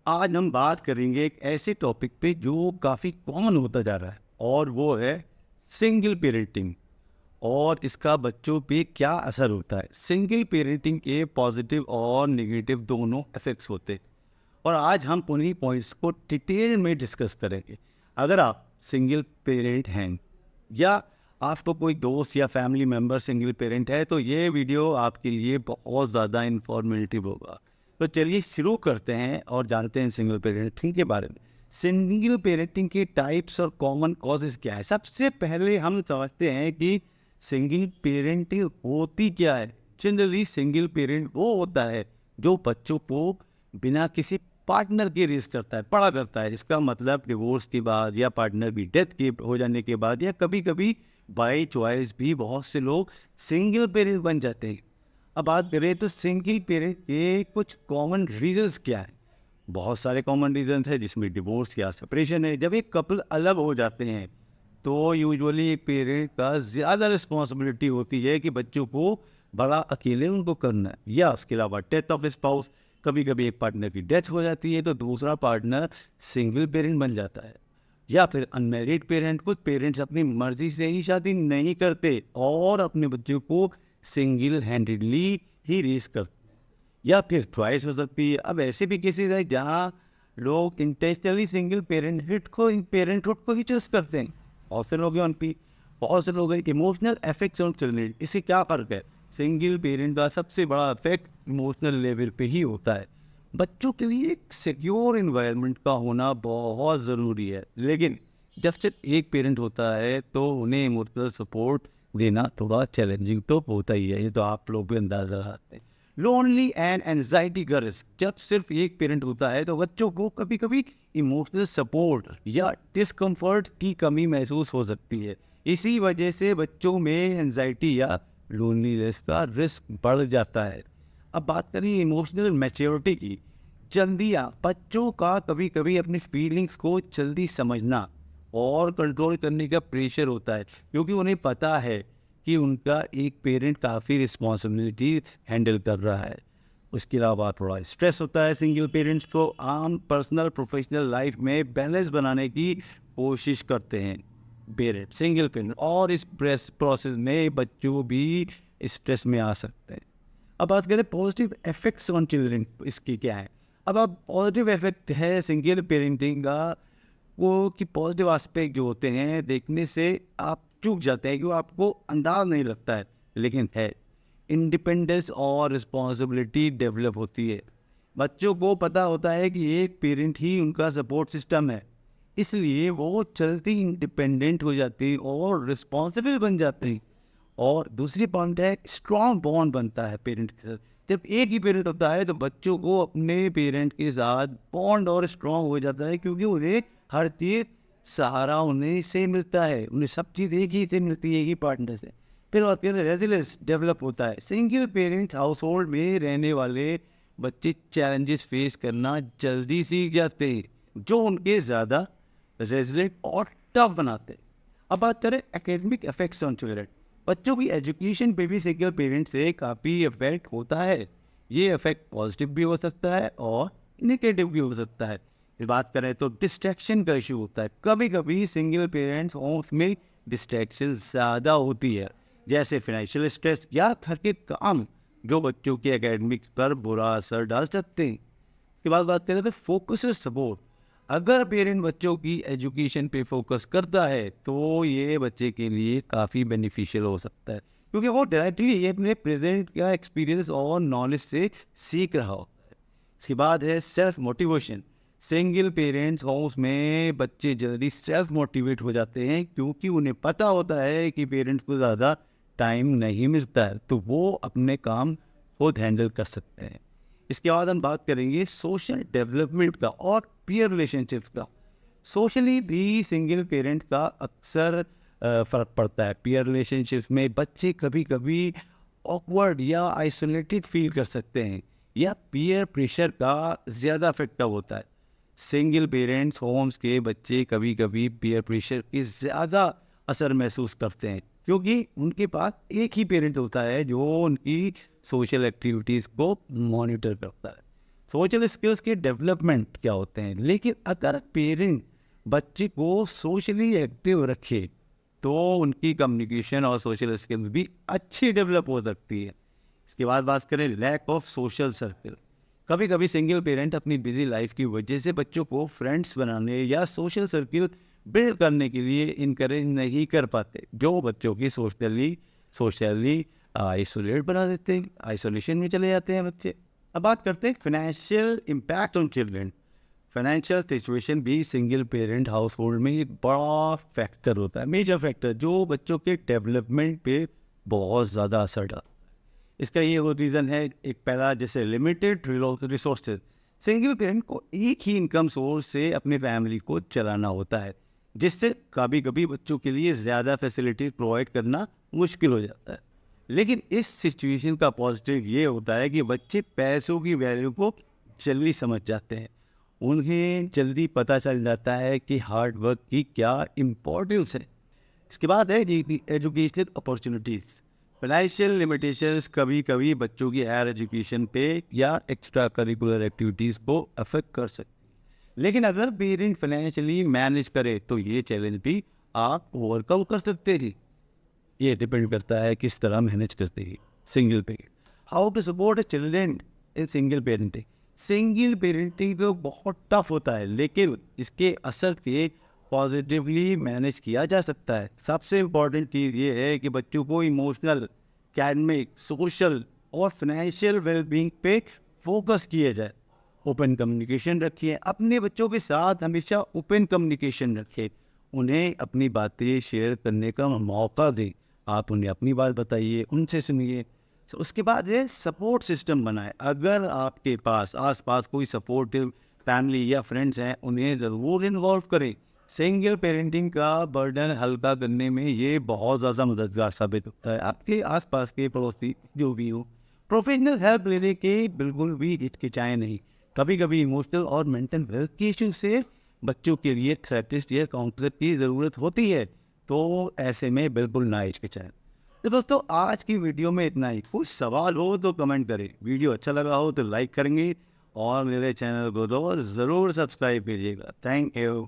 आज हम बात करेंगे एक ऐसे टॉपिक पे जो काफ़ी कॉमन होता जा रहा है और वो है सिंगल पेरेंटिंग और इसका बच्चों पे क्या असर होता है। सिंगल पेरेंटिंग के पॉजिटिव और नेगेटिव दोनों इफेक्ट्स होते हैं और आज हम उन्हीं पॉइंट्स को डिटेल में डिस्कस करेंगे। अगर आप सिंगल पेरेंट हैं या आपको कोई दोस्त या फैमिली मेम्बर सिंगल पेरेंट है तो ये वीडियो आपके लिए बहुत ज़्यादा इंफॉर्मेटिव होगा। तो चलिए शुरू करते हैं और जानते हैं सिंगल पेरेंटिंग के बारे में। सिंगल पेरेंटिंग के टाइप्स और कॉमन कॉजेज़ क्या है। सबसे पहले हम समझते हैं कि सिंगल पेरेंटिंग होती क्या है। जनरली सिंगल पेरेंट वो होता है जो बच्चों को बिना किसी पार्टनर की रेस करता है, बड़ा करता है। इसका मतलब डिवोर्स के बाद या पार्टनर की डेथ के हो जाने के बाद या कभी कभी बाई चॉइस भी बहुत से लोग सिंगल पेरेंट बन जाते हैं। अब बात करें तो सिंगल पेरेंट के कुछ कॉमन रीजंस क्या है। बहुत सारे कॉमन रीजंस हैं जिसमें डिवोर्स या सेपरेशन है। जब एक कपल अलग हो जाते हैं तो यूजुअली एक पेरेंट का ज़्यादा रिस्पॉन्सिबिलिटी होती है कि बच्चों को बड़ा अकेले उनको करना है, या उसके अलावा डेथ ऑफ स्पाउस। कभी कभी एक पार्टनर की डेथ हो जाती है तो दूसरा पार्टनर सिंगल पेरेंट बन जाता है, या फिर अनमेरिड पेरेंट। कुछ पेरेंट्स अपनी मर्जी से ही शादी नहीं करते और अपने बच्चों को सिंगल हैंडेडली ही रेस करते हैं, या फिर चॉइस हो सकती है। अब ऐसे भी केसेस है जहाँ लोग इंटेंशनली सिंगल पेरेंटहुड को ही चूज करते हैं। बहुत से लोग हैं उन पे, बहुत से लोग हैं इमोशनल इफेक्ट्स ऑन चिल्ड्रन। इससे क्या फ़र्क है। सिंगल पेरेंट का सबसे बड़ा इफेक्ट इमोशनल लेवल पे ही होता है। बच्चों के लिए एक सिक्योर इन्वायरमेंट का होना बहुत ज़रूरी है, लेकिन जब सिर्फ एक पेरेंट होता है तो उन्हें इमोशनल सपोर्ट देना थोड़ा चैलेंजिंग तो होता ही है। ये तो आप लोग भी अंदाज़ा लगाते हैं। लोनली एंड एनजाइटी का रिस्क। जब सिर्फ एक पेरेंट होता है तो बच्चों को कभी कभी इमोशनल सपोर्ट या डिस्कम्फर्ट की कमी महसूस हो सकती है। इसी वजह से बच्चों में एनजाइटी या लोनलीनेस का रिस्क बढ़ जाता है। अब बात करें इमोशनल मैच्योरिटी की। जल्दियाँ बच्चों का कभी कभी अपनी फीलिंग्स को जल्दी समझना और कंट्रोल करने का प्रेशर होता है, क्योंकि उन्हें पता है कि उनका एक पेरेंट काफ़ी रिस्पॉन्सिबिलिटी हैंडल कर रहा है। उसके अलावा थोड़ा स्ट्रेस होता है। सिंगल पेरेंट्स को आम पर्सनल प्रोफेशनल लाइफ में बैलेंस बनाने की कोशिश करते हैं पेरेंट, सिंगल पेरेंट, और इस प्रोसेस में बच्चों भी स्ट्रेस में आ सकते हैं। अब बात करें पॉजिटिव इफेक्ट्स ऑन चिल्ड्रन, इसकी क्या है। अब पॉजिटिव इफेक्ट है सिंगल पेरेंटिंग का वो कि पॉजिटिव एस्पेक्ट जो होते हैं देखने से आप चूक जाते हैं कि वो आपको अंदाज नहीं लगता है, लेकिन है। इंडिपेंडेंस और रिस्पॉन्सिबिलिटी डेवलप होती है। बच्चों को पता होता है कि एक पेरेंट ही उनका सपोर्ट सिस्टम है, इसलिए वो जल्दी इंडिपेंडेंट हो जाते हैं और रिस्पॉन्सिबल बन जाते हैं। और दूसरी पॉइंट है स्ट्रॉन्ग बॉन्ड बनता है पेरेंट के साथ। जब एक ही पेरेंट होता है तो बच्चों को अपने पेरेंट के साथ बॉन्ड और स्ट्रॉन्ग हो जाता है, क्योंकि उन्हें हर चीज़ सहारा उन्हीं से मिलता है। उन्हें सब चीज़ एक ही से मिलती है, एक ही पार्टनर से। फिर बात करें रेजिलियंस डेवलप होता है। सिंगल पेरेंट हाउस होल्ड में रहने वाले बच्चे चैलेंजेस फेस करना जल्दी सीख जाते हैं, जो उनके ज़्यादा रेजिलेंट और टफ बनाते हैं। अब बात करें एकेडमिक इफेक्ट्स ऑन चिल्ड्रन। बच्चों की एजुकेशन पे भी सिंगल पेरेंट से काफ़ी इफेक्ट होता है। ये इफेक्ट पॉजिटिव भी हो सकता है और नेगेटिव भी हो सकता है। इस बात करें तो डिस्ट्रैक्शन का इशू होता है। कभी कभी सिंगल पेरेंट्स होम्स में डिस्ट्रैक्शन ज़्यादा होती है, जैसे फाइनेंशियल स्ट्रेस या घर के काम, जो बच्चों के एकेडमिक्स पर बुरा असर डाल सकते हैं। इसके बाद बात करें तो फोकस और सपोर्ट। अगर पेरेंट बच्चों की एजुकेशन पे फोकस करता है तो ये बच्चे के लिए काफ़ी बेनिफिशियल हो सकता है, क्योंकि वो डायरेक्टली ये अपने प्रेजेंट का एक्सपीरियंस और नॉलेज से सीख रहा होता है। इसके बाद है self motivation. Single parents house में बच्चे जल्दी सेल्फ मोटिवेट हो जाते हैं, क्योंकि उन्हें पता होता है कि पेरेंट्स को ज़्यादा टाइम नहीं मिलता है, तो वो अपने काम खुद हैंडल कर सकते हैं। इसके बाद हम बात करेंगे सोशल डेवलपमेंट का और पीयर रिलेशनशिप का। सोशली भी सिंगल पेरेंट का अक्सर फ़र्क पड़ता है। पीयर रिलेशनशिप में बच्चे कभी कभी ऑकवर्ड या आइसोलेटेड फील कर सकते हैं, या पीयर प्रेशर का ज़्यादा इफेक्टिव होता है। सिंगल पेरेंट्स होम्स के बच्चे कभी कभी पीयर प्रेशर के ज़्यादा असर महसूस करते हैं, क्योंकि उनके पास एक ही पेरेंट होता है जो उनकी सोशल एक्टिविटीज़ को मॉनिटर करता है। सोशल स्किल्स के डेवलपमेंट क्या होते हैं। लेकिन अगर पेरेंट बच्चे को सोशली एक्टिव रखे तो उनकी कम्युनिकेशन और सोशल स्किल्स भी अच्छी डेवलप हो सकती है। इसके बाद बात करें लैक ऑफ सोशल सर्कल। कभी कभी सिंगल पेरेंट अपनी बिजी लाइफ की वजह से बच्चों को फ्रेंड्स बनाने या सोशल सर्कल बिल्ड करने के लिए इनकरेज नहीं कर पाते, जो बच्चों की सोशली आइसोलेट बना देते हैं, आइसोलेशन में चले जाते हैं बच्चे। अब बात करते हैं financial impact on children. Financial situation भी सिंगल पेरेंट हाउस होल्ड में एक बड़ा फैक्टर होता है, मेजर फैक्टर, जो बच्चों के डेवलपमेंट पे बहुत ज़्यादा असर डालता है। इसका ये वो रीज़न है, एक पहला जैसे लिमिटेड रिसोर्सेज। सिंगल पेरेंट को एक ही इनकम सोर्स से अपनी फैमिली को चलाना होता है, जिससे कभी कभी बच्चों के लिए ज़्यादा फैसिलिटीज प्रोवाइड करना मुश्किल हो जाता है। लेकिन इस सिचुएशन का पॉजिटिव ये होता है कि बच्चे पैसों की वैल्यू को जल्दी समझ जाते हैं। उन्हें जल्दी पता चल जाता है कि हार्ड वर्क की क्या इम्पोर्टेंस है। इसके बाद है एजुकेशनल अपॉर्चुनिटीज़। फाइनेंशियल लिमिटेशंस कभी कभी बच्चों की हायर एजुकेशन पे या एक्स्ट्रा करिकुलर एक्टिविटीज़ को अफेक्ट कर सकती है। लेकिन अगर पेरेंट फाइनेंशियली मैनेज करे तो ये चैलेंज भी आप ओवरकम कर सकते हैं। ये डिपेंड करता है किस तरह मैनेज करते हैं। Single parent, how to support children in single parenting. Single parenting तो बहुत टफ होता है, लेकिन इसके असर के पॉजिटिवली मैनेज किया जा सकता है। सबसे इम्पॉर्टेंट चीज़ ये है कि बच्चों को इमोशनल, एकेडमिक, सोशल और फाइनेंशियल वेलबींग पे फोकस किया जाए। ओपन कम्युनिकेशन रखिए, अपने बच्चों के साथ हमेशा ओपन कम्युनिकेशन रखें। उन्हें अपनी बातें शेयर करने का मौका दें। आप उन्हें अपनी बात बताइए, उनसे सुनिए। उसके बाद है सपोर्ट सिस्टम बनाए। अगर आपके पास आसपास कोई सपोर्टिव फैमिली या फ्रेंड्स हैं, उन्हें ज़रूर इन्वॉल्व करें। सिंगल पेरेंटिंग का बर्डन हल्का करने में ये बहुत ज़्यादा मददगार साबित होता है। आपके आसपास के पड़ोसी जो भी हो, प्रोफेशनल हेल्प लेने के बिल्कुल भी हिचकिचाएं नहीं। कभी कभी इमोशनल और मेंटल हेल्थ के इशू से बच्चों के लिए थेरेपिस्ट या काउंसलर की ज़रूरत होती है, तो ऐसे में बिल्कुल ना हिचकिचाएं। तो दोस्तों, आज की वीडियो में इतना ही। कुछ सवाल हो तो कमेंट करें, वीडियो अच्छा लगा हो तो लाइक करेंगे और मेरे चैनल को तो ज़रूर सब्सक्राइब कीजिएगा। Thank you.